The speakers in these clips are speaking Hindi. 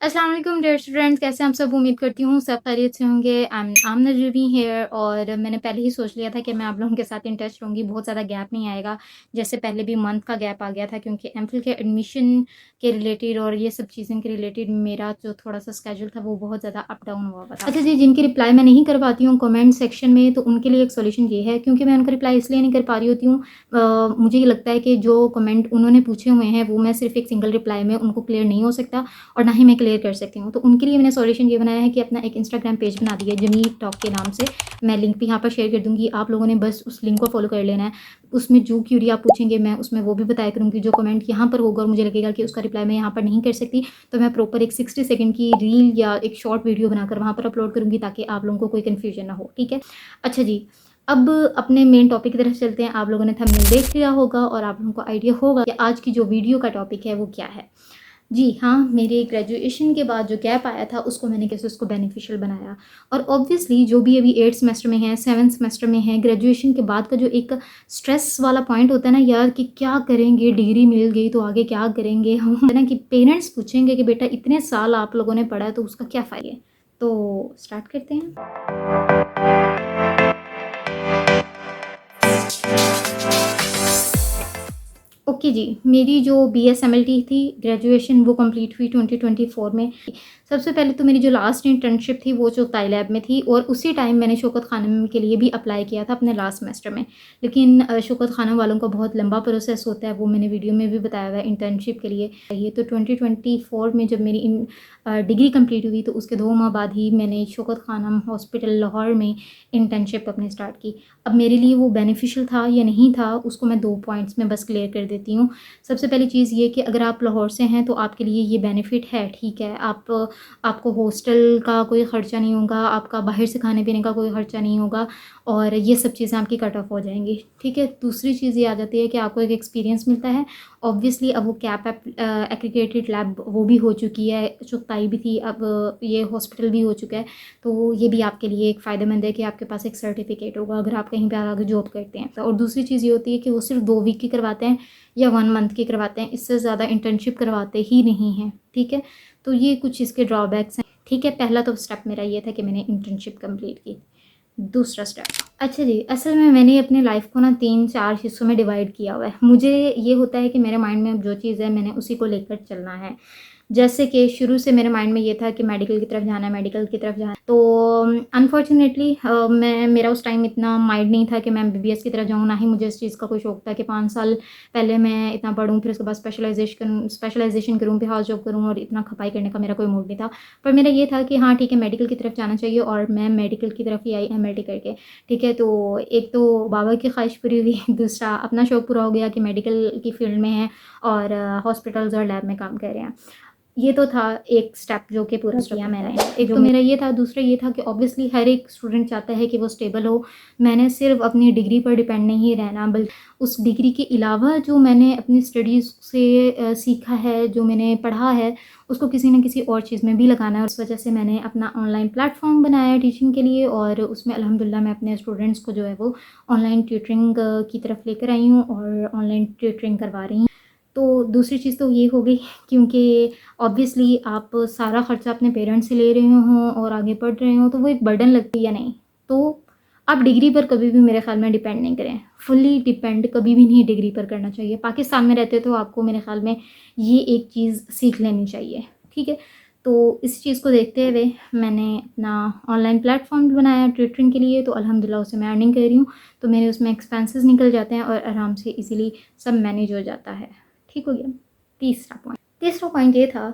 अस्सलाम वालेकुम डियर स्टूडेंट्स, कैसे हैं आप सब। उम्मीद करती हूँ सब खैरियत से होंगे। आई एम आमना जूबी हेयर और मैंने पहले ही सोच लिया था कि मैं आप लोगों के साथ इन टच रहूँगी। बहुत ज़्यादा गैप नहीं आएगा, जैसे पहले भी मंथ का गैप आ गया था, क्योंकि एमफिल के एडमिशन के रिलेटेड और ये सब चीज़ों के रिलेटेड मेरा जो थोड़ा सा स्केड्यूल था वो बहुत ज़्यादा अप डाउन हुआ था। अच्छा जी, जिनकी रिप्लाई मैं नहीं कर पाती हूँ कमेंट सेक्शन में, तो उनके लिए एक सोल्यूशन ये है, क्योंकि मैं उनका रिप्लाई इसलिए नहीं कर पा रही होती हूँ, मुझे ये लगता है कि जो कमेंट उन्होंने पूछे हुए हैं वो मैं सिर्फ एक सिंगल रिप्लाई में उनको क्लियर नहीं हो सकता और ना ही मैं क्लियर कर सकती हूँ। तो उनके लिए मैंने सॉल्यूशन ये बनाया है कि अपना एक इंस्टाग्राम पेज बना दिया जमीर टॉक के नाम से। मैं लिंक भी यहाँ पर शेयर कर दूँगी, आप लोगों ने बस उस लिंक को फॉलो कर लेना है। उसमें जो क्यूरी आप पूछेंगे मैं उसमें वो भी बताया करूँगी। जो कमेंट यहाँ पर होगा और मुझे लगेगा कि उसका रिप्लाई मैं यहाँ पर नहीं कर सकती, तो मैं प्रॉपर एक 60 सेकंड की रील या एक शॉर्ट वीडियो बनाकर वहाँ पर अपलोड करूँगी, ताकि आप लोगों को कोई कन्फ्यूजन ना हो। ठीक है, अच्छा जी, अब अपने मेन टॉपिक की तरफ चलते हैं। आप लोगों ने थंबनेल देख लिया होगा और आप लोगों को आइडिया होगा कि आज की जो वीडियो का टॉपिक है वो क्या है। जी हाँ, मेरे ग्रेजुएशन के बाद जो गैप आया था उसको मैंने कैसे उसको बेनिफिशियल बनाया। और ऑब्वियसली जो भी अभी 8th सेमेस्टर में है, 7th सेमेस्टर में है, ग्रेजुएशन के बाद का जो एक स्ट्रेस वाला पॉइंट होता है ना यार, कि क्या करेंगे, डिग्री मिल गई तो आगे क्या करेंगे हम, है ना, कि पेरेंट्स पूछेंगे कि बेटा इतने साल आप लोगों ने पढ़ा है तो उसका क्या फ़ायदा है। तो स्टार्ट करते हैं। ओके जी, मेरी जो BSMLT थी ग्रेजुएशन वो कंप्लीट हुई 2024 में। सबसे पहले तो मेरी जो लास्ट इंटर्नशिप थी वो चुगताई लैब में थी, और उसी टाइम मैंने शौकत खानम के लिए भी अप्लाई किया था अपने लास्ट सेमेस्टर में। लेकिन शौकत खानम वालों का बहुत लंबा प्रोसेस होता है, वो मैंने वीडियो में भी बताया हुआ है इंटर्नशिप के लिए। ये तो 2024 में जब मेरी डिग्री कंप्लीट हुई तो उसके 2 माह बाद ही मैंने शौकत खानम हॉस्पिटल लाहौर में इंटर्नशिप अपनी स्टार्ट की। अब मेरे लिए वो बेनिफिशियल था या नहीं था, उसको मैं 2 पॉइंट्स में बस क्लियर कर देती हूँ। सबसे पहली चीज़ ये कि अगर आप लाहौर से हैं तो आपके लिए ये बेनिफिट है, ठीक है। आपको हॉस्टल का कोई ख़र्चा नहीं होगा, आपका बाहर से खाने पीने का कोई ख़र्चा नहीं होगा, और ये सब चीज़ें आपकी कट ऑफ हो जाएंगी, ठीक है। दूसरी चीज़ ये आ जाती है कि आपको एक एक्सपीरियंस मिलता है। ऑब्वियसली अब वो कैप एक्रीडेटेड लैब वो भी हो चुकी है, चुगताई भी थी, अब ये हॉस्पिटल भी हो चुका है। तो ये भी आपके लिए एक फ़ायदेमंद है कि आपके पास एक सर्टिफिकेट होगा अगर आप कहीं पर आगे जॉब करते हैं। और दूसरी चीज़ ये होती है कि वो सिर्फ 2 वीक की करवाते हैं या 1 मंथ की करवाते हैं, इससे ज़्यादा इंटर्नशिप करवाते ही नहीं हैं, ठीक है। तो ये कुछ इसके ड्रॉबैक्स हैं, ठीक है। पहला तो स्टेप मेरा ये था कि मैंने इंटर्नशिप कंप्लीट की। दूसरा स्टेप, अच्छा जी, असल में मैंने अपने लाइफ को ना 3-4 हिस्सों में डिवाइड किया हुआ है। मुझे ये होता है कि मेरे माइंड में अब जो चीज़ है मैंने उसी को लेकर चलना है। जैसे कि शुरू से मेरे माइंड में ये था कि मेडिकल की तरफ जाना है, मेडिकल की तरफ जाना है। तो अनफॉर्चुनेटली मेरा उस टाइम इतना माइंड नहीं था कि मैं MBBS की तरफ जाऊँ, ना ही मुझे इस चीज़ का कोई शौक था कि 5 साल पहले मैं इतना पढ़ूँ, फिर उसके बाद स्पेशलाइजेशन करूँ, फिर हाउस जॉब करूँ, और इतना खपाई करने का मेरा कोई मूड नहीं था। पर मेरा ये था कि हाँ ठीक है, मेडिकल की तरफ जाना चाहिए, और मैं मेडिकल की तरफ ही आई MLT करके, ठीक है। तो एक तो बाबा की ख्वाहिश पूरी हुई, दूसरा अपना शौक पूरा हो गया कि मेडिकल की फील्ड में है और हॉस्पिटल्स और लैब में काम कर रहे हैं। ये तो था एक स्टेप जो कि पूरा किया मैंने। एक तो मेरा ये था, दूसरा ये था कि ऑब्वियसली हर एक स्टूडेंट चाहता है कि वो स्टेबल हो। मैंने सिर्फ अपनी डिग्री पर डिपेंड नहीं रहना, बल्कि उस डिग्री के अलावा जो मैंने अपनी स्टडीज़ से सीखा है, जो मैंने पढ़ा है, उसको किसी न किसी और चीज़ में भी लगाना है। उस वजह से मैंने अपना ऑनलाइन प्लेटफॉर्म बनाया टीचिंग के लिए, और उसमें अल्हम्दुलिल्लाह मैं अपने स्टूडेंट्स को जो है वो ऑनलाइन ट्यूटरिंग की तरफ लेकर आई हूँ और ऑनलाइन ट्यूटरिंग करवा रही हूँ। तो दूसरी चीज़ तो ये हो गई, क्योंकि ऑब्वियसली आप सारा ख़र्चा अपने पेरेंट्स से ले रहे हों और आगे पढ़ रहे हो, तो वो एक बर्डन लगती है या नहीं। तो आप डिग्री पर कभी भी मेरे ख़्याल में डिपेंड नहीं करें, फुल्ली डिपेंड कभी भी नहीं डिग्री पर करना चाहिए। पाकिस्तान में रहते तो आपको मेरे ख़्याल में ये एक चीज़ सीख लेनी चाहिए, ठीक है। तो इस चीज़ को देखते हुए मैंने अपना ऑनलाइन प्लेटफॉर्म बनाया ट्यूटरिंग के लिए, तो अल्हम्दुलिल्लाह उससे मैं अर्निंग कर रही हूँ। तो मेरे उसमें एक्सपेंसेस निकल जाते हैं और आराम से इजीली सब मैनेज हो जाता है, ठीक हो गया। तीसरा पॉइंट ये था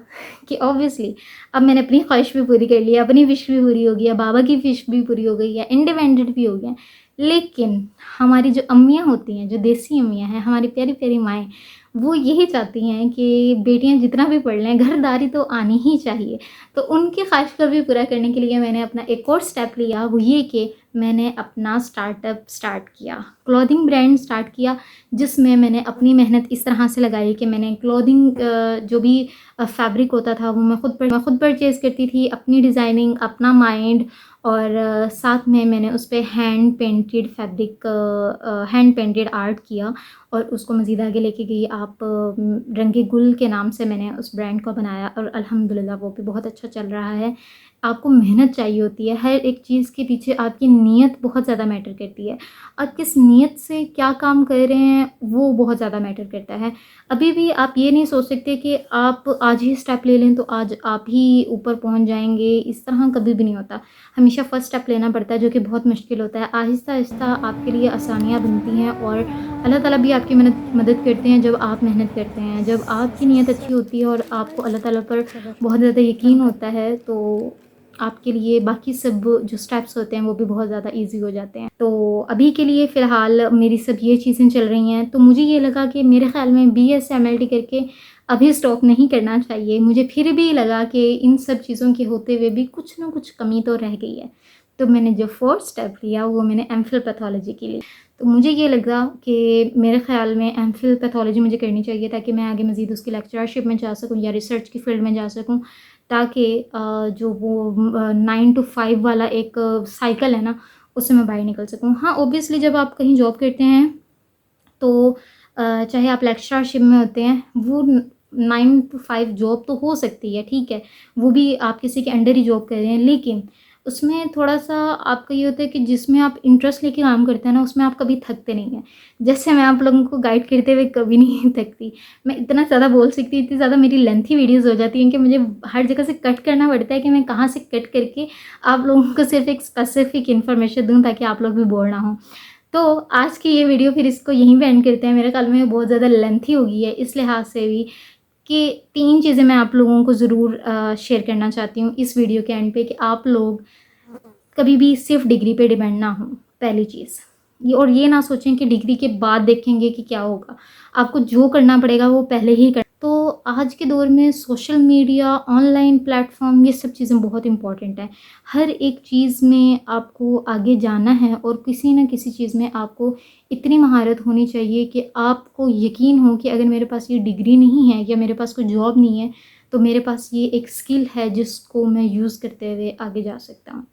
कि ऑब्वियसली अब मैंने अपनी ख्वाहिश भी पूरी कर ली है, अपनी विश भी पूरी हो गई है, बाबा की विश भी पूरी हो गई है, इंडिपेंडेंट भी हो गया। लेकिन हमारी जो अम्मियाँ होती हैं, जो देसी अम्मियाँ हैं, हमारी प्यारी प्यारी माएँ, वो यही चाहती हैं कि बेटियाँ जितना भी पढ़ लें, घरदारी तो आनी ही चाहिए। तो उनकी ख्वाहिश को भी पूरा करने के लिए मैंने अपना एक और स्टेप लिया, वो ये कि मैंने अपना स्टार्टअप स्टार्ट किया, क्लॉथिंग ब्रांड स्टार्ट किया, जिसमें मैंने अपनी मेहनत इस तरह से लगाई कि मैंने क्लॉथिंग जो भी फैब्रिक होता था वो मैं खुद परचेज़ करती थी, अपनी डिज़ाइनिंग, अपना माइंड, और साथ में मैंने उस पे hand painted fabric, hand painted art किया और उसको मज़ीद आगे लेके गई। आप रंगे गुल के नाम से मैंने उस ब्रांड को बनाया और अल्हम्दुलिल्लाह वो भी बहुत अच्छा चल रहा है। आपको मेहनत चाहिए होती है, हर एक चीज़ के पीछे आपकी नीयत बहुत ज़्यादा मैटर करती है। आप किस नीयत से क्या काम कर रहे हैं वो बहुत ज़्यादा मैटर करता है। अभी भी आप ये नहीं सोच सकते कि आप आज ही स्टेप ले लें तो आज आप ही ऊपर पहुंच जाएंगे, इस तरह कभी भी नहीं होता। हमेशा फ़र्स्ट स्टेप लेना पड़ता है, जो कि बहुत मुश्किल होता है। आहिस्ता-आहिस्ता आपके लिए आसानियाँ बनती हैं और अल्लाह ताला भी आपकी मदद करते हैं जब आप मेहनत करते हैं। जब आपकी नीयत अच्छी होती है और आपको अल्लाह ताला पर बहुत ज़्यादा यकीन होता है तो आपके लिए बाकी सब जो स्टेप्स होते हैं वो भी बहुत ज़्यादा ईज़ी हो जाते हैं। तो अभी के लिए फ़िलहाल मेरी सब ये चीज़ें चल रही हैं, तो मुझे ये लगा कि मेरे ख़्याल में BSMLT करके अभी स्टॉप नहीं करना चाहिए। मुझे फिर भी लगा कि इन सब चीज़ों के होते हुए भी कुछ ना कुछ कमी तो रह गई है। तो मैंने जो 4th स्टेप लिया वो मैंने एमफिल पैथोलॉजी के लिए। तो मुझे ये लगा कि मेरे ख़्याल में एमफिल पैथोलॉजी मुझे करनी चाहिए ताकि मैं आगे मज़ीद उसकी लेक्चरशिप में जा सकूँ या रिसर्च की फ़ील्ड में जा सकूँ, ताकि जो वो 9 to 5 वाला एक साइकिल है ना, उससे मैं बाहर निकल सकूँ। हाँ, ऑब्वियसली जब आप कहीं जॉब करते हैं तो चाहे आप लेक्चरशिप में होते हैं, वो 9 to 5 जॉब तो हो सकती है, ठीक है, वो भी आप किसी के अंडर ही जॉब कर रहे हैं, लेकिन उसमें थोड़ा-सा आपका ये होता है कि जिसमें आप इंटरेस्ट लेके काम करते हैं ना, उसमें आप कभी थकते नहीं हैं। जैसे मैं आप लोगों को गाइड करते हुए कभी नहीं थकती। मैं इतना ज़्यादा बोल सकती हूँ, इतनी ज़्यादा मेरी लेंथी वीडियोज़ हो जाती हैं कि मुझे हर जगह से कट करना पड़ता है कि मैं कहाँ से कट करके आप लोगों को सिर्फ़ एक स्पेसिफ़िक इन्फॉर्मेशन दूँ ताकि आप लोग भी बोर ना हों। तो आज की ये वीडियो फिर इसको यहीं पे एंड करते हैं। मेरे ख्याल में बहुत ज़्यादा लेंथी हो गई है इस लिहाज से भी कि 3 चीज़ें मैं आप लोगों को ज़रूर शेयर करना चाहती हूँ इस वीडियो के एंड पे कि आप लोग कभी भी सिर्फ डिग्री पे डिपेंड ना हो। पहली चीज़ ये, और ये ना सोचें कि डिग्री के बाद देखेंगे कि क्या होगा। आपको जो करना पड़ेगा वो पहले ही कर। तो आज के दौर में सोशल मीडिया, ऑनलाइन प्लेटफॉर्म, ये सब चीज़ें बहुत इंपॉर्टेंट हैं। हर एक चीज़ में आपको आगे जाना है और किसी न किसी चीज़ में आपको इतनी महारत होनी चाहिए कि आपको यकीन हो कि अगर मेरे पास ये डिग्री नहीं है या मेरे पास कोई जॉब नहीं है तो मेरे पास ये एक स्किल है जिसको मैं यूज़ करते हुए आगे जा सकता हूँ।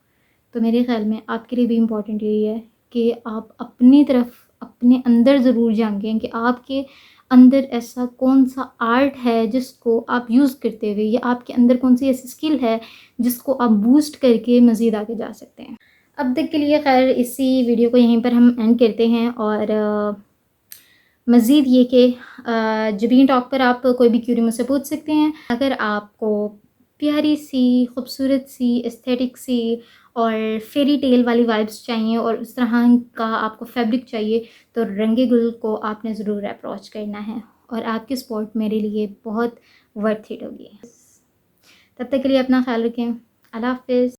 तो मेरे ख़्याल में आपके लिए भी इम्पॉर्टेंट यही है कि आप अपनी तरफ, अपने अंदर ज़रूर झाँकें कि आपके अंदर ऐसा कौन-सा आर्ट है जिसको आप यूज़ करते हुए, या आपके अंदर कौन-सी ऐसी स्किल है जिसको आप बूस्ट करके मज़ीद आगे जा सकते हैं। अब तक के लिए ख़ैर इसी वीडियो को यहीं पर हम एंड करते हैं और मज़ीद ये कि जबीन टॉक पर आप कोई भी क्यूरी मुझसे पूछ सकते हैं। अगर आपको प्यारी सी, खूबसूरत सी, एस्थेटिक सी और फेरी टेल वाली वाइब्स चाहिए और उस तरह का आपको फैब्रिक चाहिए तो रंगे गुल को आपने ज़रूर अप्रोच करना है और आपकी सपोर्ट मेरे लिए बहुत वर्थ इट होगी। तब तक के लिए अपना ख्याल रखें। अल्लाह हाफ़िज़।